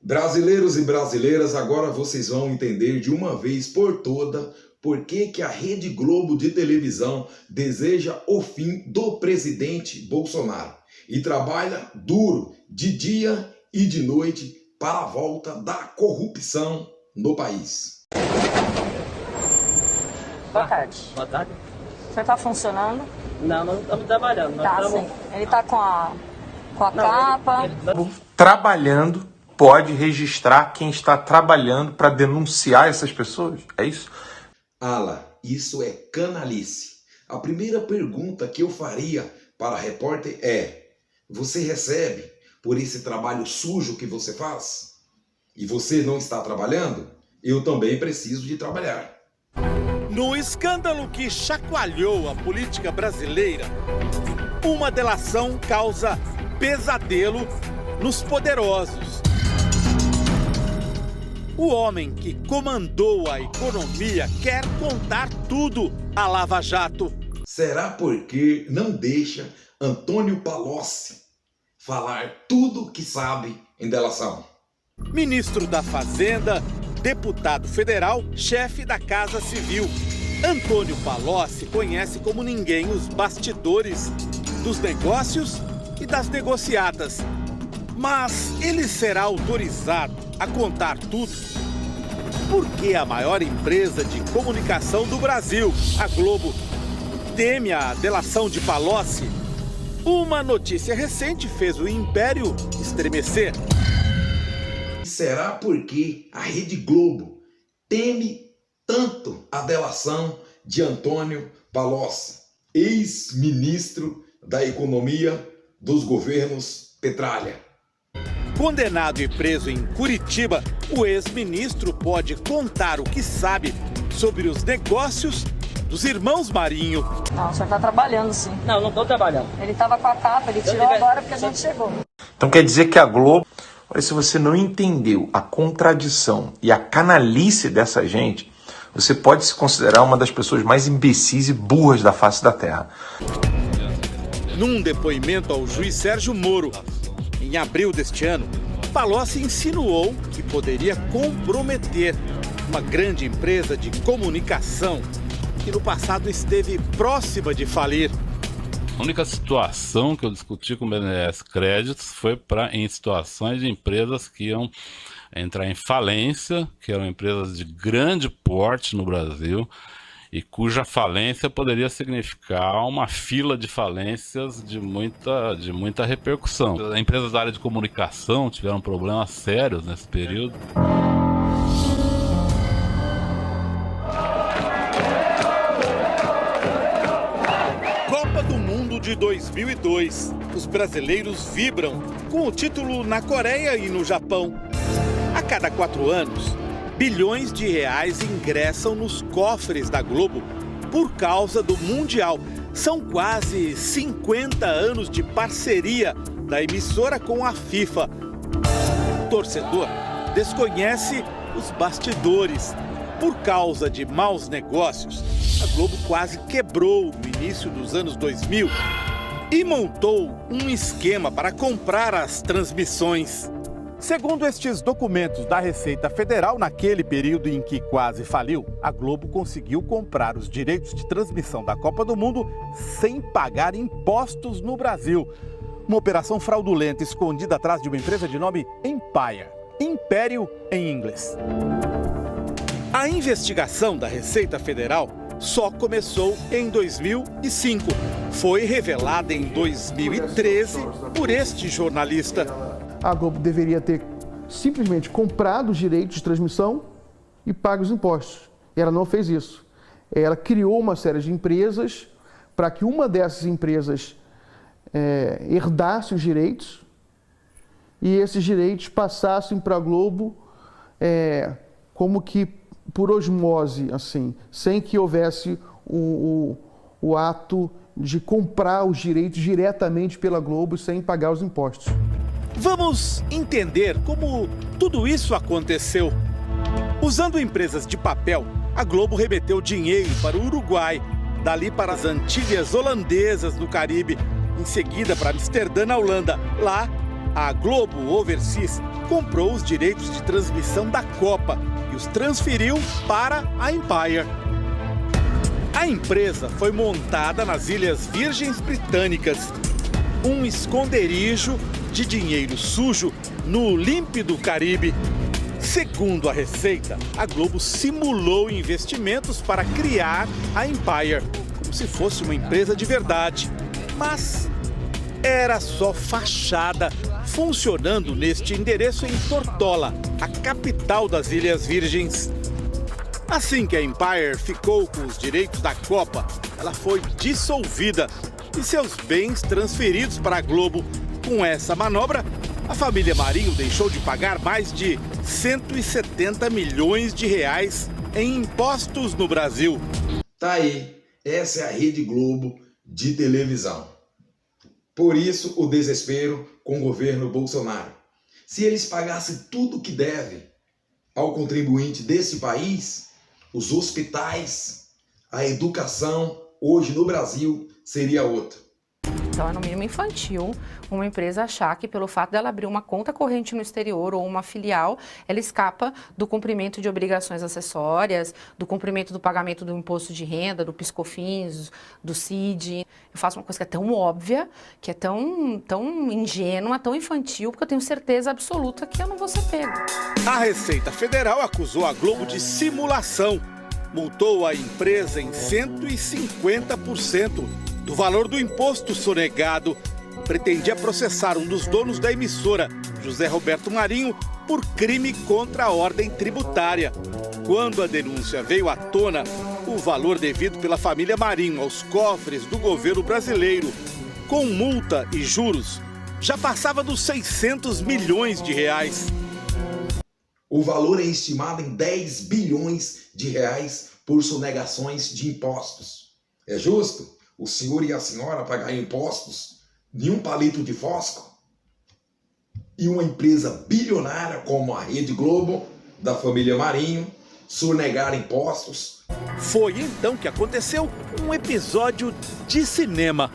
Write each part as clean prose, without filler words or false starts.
Brasileiros e brasileiras, agora vocês vão entender de uma vez por toda por que a Rede Globo de televisão deseja o fim do presidente Bolsonaro e trabalha duro de dia e de noite para a volta da corrupção no país. Boa tarde. Boa tarde. O senhor está funcionando? Não, nós não estamos trabalhando. Tá, sim. Ele está com a capa. Trabalhando, pode registrar quem está trabalhando para denunciar essas pessoas? É isso? Ala, isso é canalice. A primeira pergunta que eu faria para a repórter é: você recebe por esse trabalho sujo que você faz? E você não está trabalhando? Eu também preciso de trabalhar. No escândalo que chacoalhou a política brasileira, uma delação causa pesadelo nos poderosos. O homem que comandou a economia quer contar tudo à Lava Jato. Será porque não deixa Antônio Palocci falar tudo que sabe em delação? Ministro da Fazenda, deputado federal, chefe da Casa Civil. Antônio Palocci conhece como ninguém os bastidores dos negócios e das negociatas. Mas ele será autorizado a contar tudo? Porque a maior empresa de comunicação do Brasil, a Globo, teme a delação de Palocci? Uma notícia recente fez o império estremecer. Será porque a Rede Globo teme tanto a delação de Antônio Palocci, ex-ministro da Economia dos governos Petralha? Condenado e preso em Curitiba, o ex-ministro pode contar o que sabe sobre os negócios dos irmãos Marinho. Não, o senhor está trabalhando, sim. Não, não estou trabalhando. Ele estava com a capa, ele tirou agora porque a gente chegou. Então quer dizer que a Globo... Olha, se você não entendeu a contradição e a canalice dessa gente, você pode se considerar uma das pessoas mais imbecis e burras da face da Terra. Num depoimento ao juiz Sérgio Moro, em abril deste ano, Palocci insinuou que poderia comprometer uma grande empresa de comunicação que no passado esteve próxima de falir. A única situação que eu discuti com o BNDES Créditos foi em situações de empresas que iam entrar em falência, que eram empresas de grande porte no Brasil e cuja falência poderia significar uma fila de falências de muita repercussão. As empresas da área de comunicação tiveram problemas sérios nesse período. De 2002, os brasileiros vibram com o título na Coreia e no Japão. A cada 4 anos, bilhões de reais ingressam nos cofres da Globo por causa do Mundial. São quase 50 anos de parceria da emissora com a FIFA. O torcedor desconhece os bastidores. Por causa de maus negócios, a Globo quase quebrou no início dos anos 2000 e montou um esquema para comprar as transmissões. Segundo estes documentos da Receita Federal, naquele período em que quase faliu, a Globo conseguiu comprar os direitos de transmissão da Copa do Mundo sem pagar impostos no Brasil. Uma operação fraudulenta escondida atrás de uma empresa de nome Empire, Império em inglês. A investigação da Receita Federal só começou em 2005. Foi revelada em 2013 por este jornalista. A Globo deveria ter simplesmente comprado os direitos de transmissão e pago os impostos. E ela não fez isso. Ela criou uma série de empresas para que uma dessas empresas herdasse os direitos e esses direitos passassem para a Globo como que por osmose, assim, sem que houvesse o ato de comprar os direitos diretamente pela Globo sem pagar os impostos. Vamos entender como tudo isso aconteceu. Usando empresas de papel, a Globo remeteu dinheiro para o Uruguai, dali para as Antilhas Holandesas no Caribe, em seguida para Amsterdã, na Holanda. Lá, a Globo Overseas comprou os direitos de transmissão da Copa e os transferiu para a Empire. A empresa foi montada nas Ilhas Virgens Britânicas, um esconderijo de dinheiro sujo no límpido Caribe. Segundo a Receita, a Globo simulou investimentos para criar a Empire, como se fosse uma empresa de verdade. Mas era só fachada, funcionando neste endereço em Tortola, a capital das Ilhas Virgens. Assim que a Empire ficou com os direitos da Copa, ela foi dissolvida e seus bens transferidos para a Globo. Com essa manobra, a família Marinho deixou de pagar mais de 170 milhões de reais em impostos no Brasil. Tá aí, essa é a Rede Globo de televisão. Por isso o desespero com o governo Bolsonaro. Se eles pagassem tudo que devem ao contribuinte desse país, os hospitais, a educação, hoje no Brasil, seria outra. Então é no mínimo infantil uma empresa achar que pelo fato dela abrir uma conta corrente no exterior ou uma filial, ela escapa do cumprimento de obrigações acessórias, do cumprimento do pagamento do imposto de renda, do PIS/COFINS, do CID. Eu faço uma coisa que é tão óbvia, que é tão ingênua, tão infantil, porque eu tenho certeza absoluta que eu não vou ser pego. A Receita Federal acusou a Globo de simulação, multou a empresa em 150% do valor do imposto sonegado. Pretendia processar um dos donos da emissora, José Roberto Marinho, por crime contra a ordem tributária. Quando a denúncia veio à tona, o valor devido pela família Marinho aos cofres do governo brasileiro, com multa e juros, já passava dos 600 milhões de reais. O valor é estimado em 10 bilhões de reais por sonegações de impostos. É justo o senhor e a senhora pagar impostos de um palito de fósforo e uma empresa bilionária como a Rede Globo, da família Marinho, sonegar impostos? Foi então que aconteceu um episódio de cinema.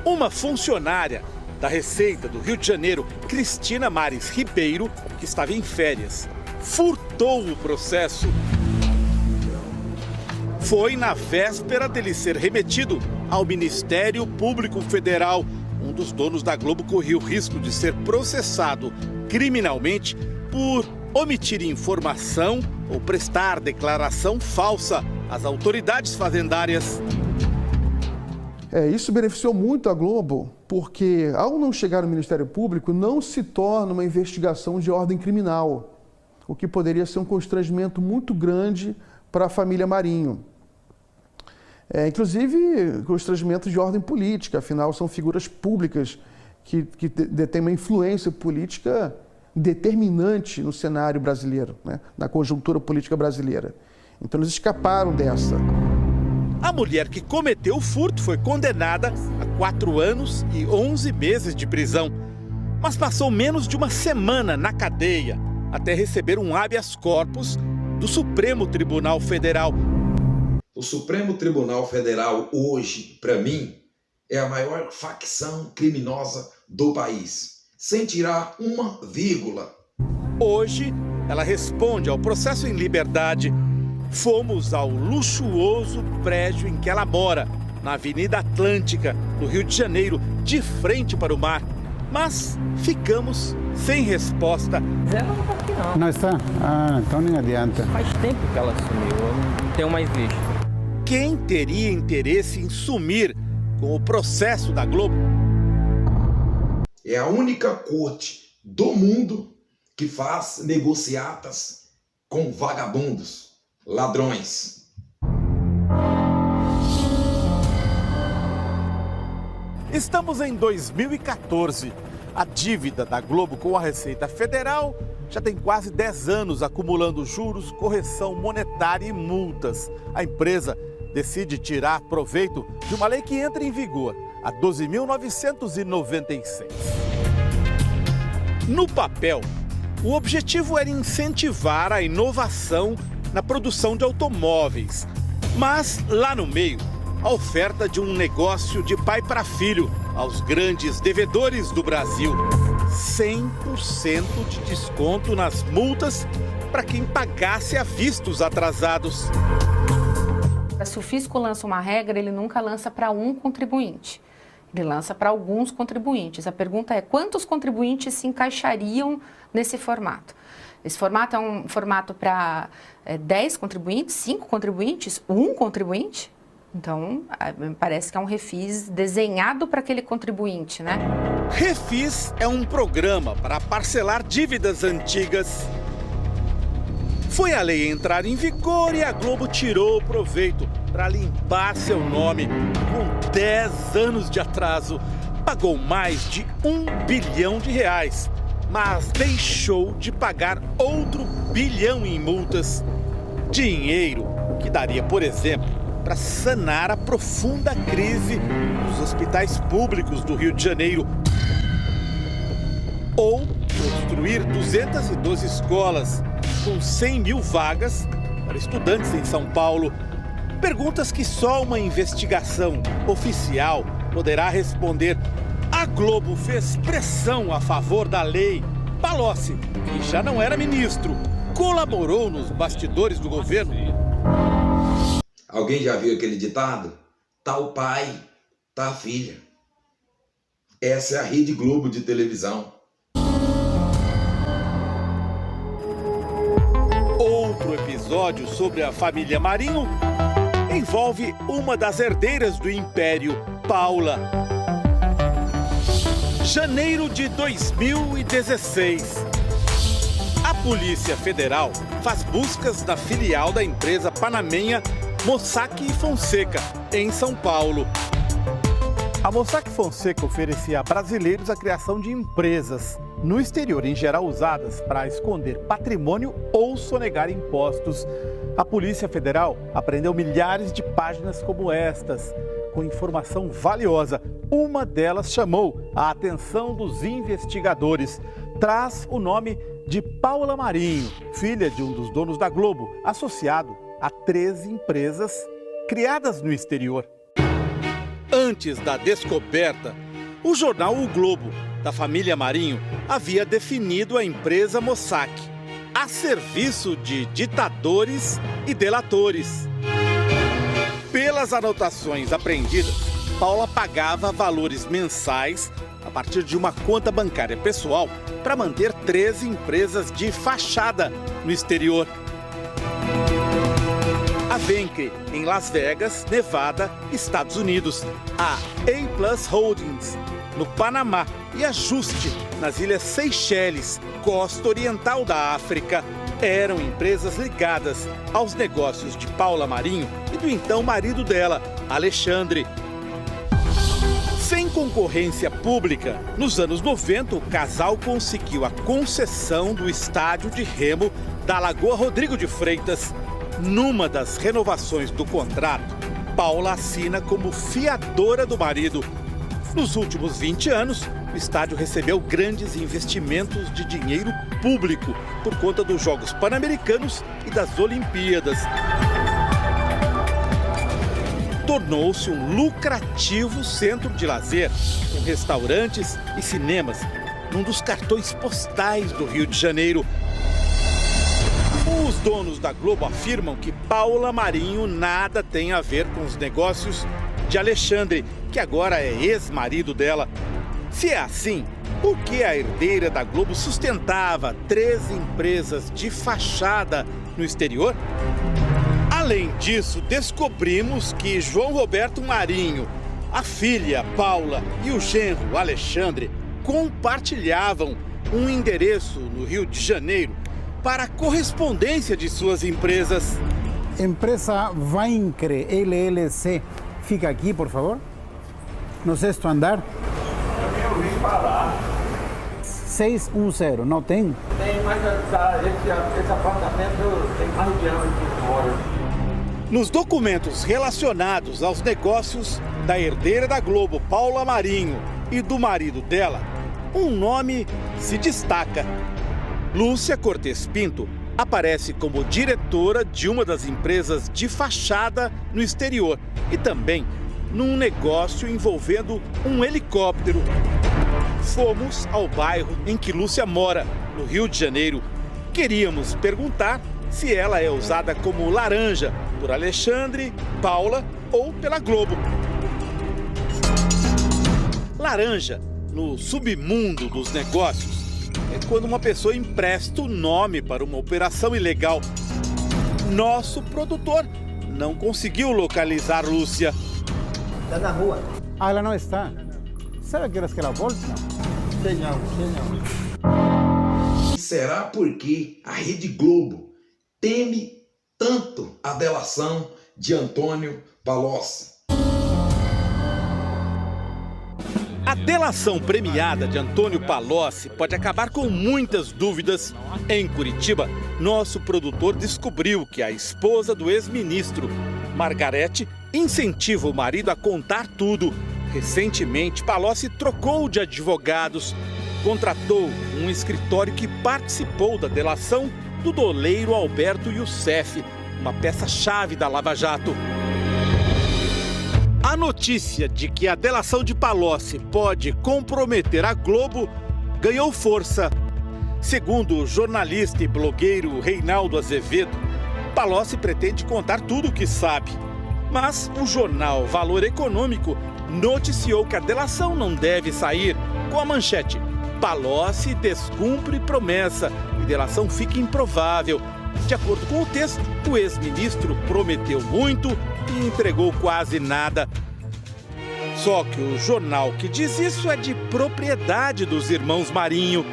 Uma funcionária da Receita do Rio de Janeiro, Cristina Mares Ribeiro, que estava em férias, furtou o processo. Foi na véspera dele ser remetido ao Ministério Público Federal. Um dos donos da Globo corria o risco de ser processado criminalmente por omitir informação ou prestar declaração falsa às autoridades fazendárias. Isso beneficiou muito a Globo, porque ao não chegar no Ministério Público, não se torna uma investigação de ordem criminal, o que poderia ser um constrangimento muito grande para a família Marinho. Inclusive, constrangimento de ordem política, afinal são figuras públicas que detêm uma influência política determinante no cenário brasileiro, né? Na conjuntura política brasileira. Então eles escaparam dessa. A mulher que cometeu o furto foi condenada a 4 anos e 11 meses de prisão, mas passou menos de uma semana na cadeia até receber um habeas corpus do Supremo Tribunal Federal. O Supremo Tribunal Federal hoje, para mim, é a maior facção criminosa do país, sem tirar uma vírgula. Hoje, ela responde ao processo em liberdade. Fomos ao luxuoso prédio em que ela mora, na Avenida Atlântica, no Rio de Janeiro, de frente para o mar. Mas ficamos sem resposta. Ela não está aqui, não. Não está? Ah, então nem adianta. Faz tempo que ela sumiu, eu não tenho mais visto. Quem teria interesse em sumir com o processo da Globo? É a única corte do mundo que faz negociatas com vagabundos, ladrões. Estamos em 2014. A dívida da Globo com a Receita Federal já tem quase 10 anos acumulando juros, correção monetária e multas. A empresa decide tirar proveito de uma lei que entra em vigor, a 12.996. No papel, o objetivo era incentivar a inovação na produção de automóveis. Mas, lá no meio, a oferta de um negócio de pai para filho aos grandes devedores do Brasil. 100% de desconto nas multas para quem pagasse à vista os atrasados. Se o fisco lança uma regra, ele nunca lança para um contribuinte. Ele lança para alguns contribuintes. A pergunta é, quantos contribuintes se encaixariam nesse formato? Esse formato é um formato para 10 contribuintes, 5 contribuintes, 1 contribuinte? Então, parece que é um refis desenhado para aquele contribuinte, né? Refis é um programa para parcelar dívidas antigas. Foi a lei entrar em vigor e a Globo tirou o proveito para limpar seu nome. Com 10 anos de atraso, pagou mais de R$1 bilhão, mas deixou de pagar outro bilhão em multas. Dinheiro que daria, por exemplo, para sanar a profunda crise dos hospitais públicos do Rio de Janeiro. Ou construir 212 escolas com 100 mil vagas para estudantes em São Paulo. Perguntas que só uma investigação oficial poderá responder. A Globo fez pressão a favor da lei. Palocci, que já não era ministro, colaborou nos bastidores do governo. Alguém já viu aquele ditado? Tá o pai, tá a filha. Essa é a Rede Globo de televisão. Outro episódio sobre a família Marinho envolve uma das herdeiras do império, Paula. Janeiro de 2016. A Polícia Federal faz buscas na filial da empresa panamenha Mossack Fonseca, em São Paulo. A Mossack Fonseca oferecia a brasileiros a criação de empresas no exterior, em geral usadas para esconder patrimônio ou sonegar impostos. A Polícia Federal apreendeu milhares de páginas como estas, com informação valiosa. Uma delas chamou a atenção dos investigadores. Traz o nome de Paula Marinho, filha de um dos donos da Globo, associado a 13 empresas criadas no exterior. Antes da descoberta, o jornal O Globo, da família Marinho, havia definido a empresa Mossack a serviço de ditadores e delatores. Pelas anotações apreendidas, Paula pagava valores mensais a partir de uma conta bancária pessoal para manter 13 empresas de fachada no exterior. A Venke, em Las Vegas, Nevada, Estados Unidos. A A+ Holdings, no Panamá. E a Juste, nas Ilhas Seychelles, costa oriental da África. Eram empresas ligadas aos negócios de Paula Marinho e do então marido dela, Alexandre. Sem concorrência pública, nos anos 90, o casal conseguiu a concessão do estádio de remo da Lagoa Rodrigo de Freitas. Numa das renovações do contrato, Paula assina como fiadora do marido. Nos últimos 20 anos, o estádio recebeu grandes investimentos de dinheiro público por conta dos Jogos Pan-Americanos e das Olimpíadas. Tornou-se um lucrativo centro de lazer, com restaurantes e cinemas, num dos cartões postais do Rio de Janeiro. Os donos da Globo afirmam que Paula Marinho nada tem a ver com os negócios de Alexandre, que agora é ex-marido dela. Se é assim, por que a herdeira da Globo sustentava 13 empresas de fachada no exterior? Além disso, descobrimos que João Roberto Marinho, a filha Paula e o genro Alexandre compartilhavam um endereço no Rio de Janeiro para a correspondência de suas empresas. Empresa Vaincre LLC. Fica aqui, por favor. No sexto andar. Eu ouvi falar. 610, não tem? Tem, mas esse apartamento tem mais de ano de fora. Nos documentos relacionados aos negócios da herdeira da Globo, Paula Marinho, e do marido dela, um nome se destaca. Lúcia Cortes Pinto aparece como diretora de uma das empresas de fachada no exterior e também num negócio envolvendo um helicóptero. fomos ao bairro em que Lúcia mora, no Rio de Janeiro. Queríamos perguntar se ela é usada como laranja por Alexandre, Paula ou pela Globo. Laranja, no submundo dos negócios, é quando uma pessoa empresta o nome para uma operação ilegal. Nosso produtor não conseguiu localizar Lúcia. Está na rua. Ah, ela não está. Sabe que horas que ela volta? Sei não. E será porque a Rede Globo teme tanto a delação de Antônio Palocci? A delação premiada de Antônio Palocci pode acabar com muitas dúvidas. Em Curitiba, nosso produtor descobriu que a esposa do ex-ministro, Margarete, incentiva o marido a contar tudo. Recentemente, Palocci trocou de advogados, contratou um escritório que participou da delação do doleiro Alberto Youssef, uma peça-chave da Lava Jato. A notícia de que a delação de Palocci pode comprometer a Globo ganhou força. Segundo o jornalista e blogueiro Reinaldo Azevedo, Palocci pretende contar tudo o que sabe. Mas o jornal Valor Econômico noticiou que a delação não deve sair com a manchete: Palocci descumpre promessa e delação fica improvável. De acordo com o texto, o ex-ministro prometeu muito e entregou quase nada. Só que o jornal que diz isso é de propriedade dos irmãos Marinho.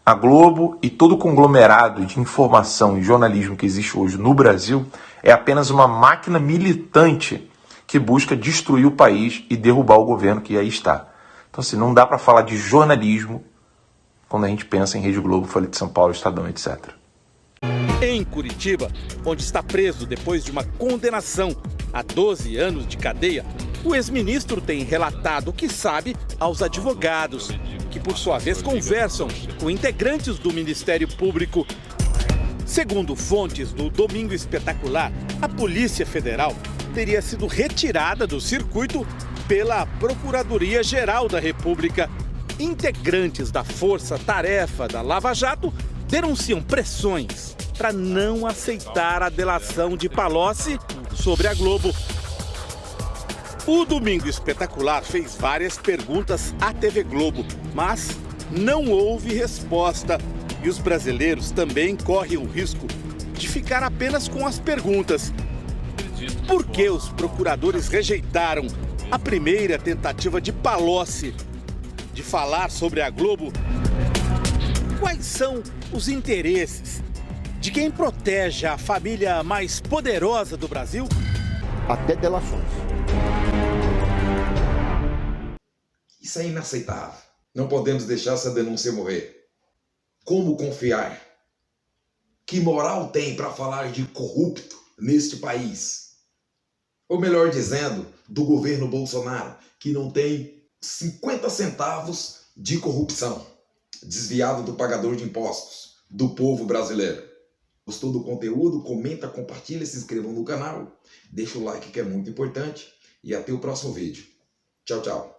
A Globo e todo o conglomerado de informação e jornalismo que existe hoje no Brasil é apenas uma máquina militante que busca destruir o país e derrubar o governo que aí está. Então, assim, não dá para falar de jornalismo quando a gente pensa em Rede Globo, Folha de São Paulo, Estadão, etc. Em Curitiba, onde está preso depois de uma condenação a 12 anos de cadeia, o ex-ministro tem relatado o que sabe aos advogados, que por sua vez conversam com integrantes do Ministério Público. Segundo fontes do Domingo Espetacular, a Polícia Federal teria sido retirada do circuito pela Procuradoria-Geral da República. Integrantes da Força-Tarefa da Lava Jato denunciam pressões para não aceitar a delação de Palocci sobre a Globo. O Domingo Espetacular fez várias perguntas à TV Globo, mas não houve resposta. E os brasileiros também correm o risco de ficar apenas com as perguntas. Por que os procuradores rejeitaram a primeira tentativa de Palocci de falar sobre a Globo? Quais são os interesses de quem protege a família mais poderosa do Brasil? Até delações. Isso é inaceitável. Não podemos deixar essa denúncia morrer. Como confiar? Que moral tem para falar de corrupto neste país? Ou melhor dizendo, do governo Bolsonaro, que não tem 50 centavos de corrupção, desviado do pagador de impostos, do povo brasileiro. Gostou do conteúdo? Comenta, compartilha, se inscreva no canal, deixa o like que é muito importante e até o próximo vídeo. Tchau, tchau.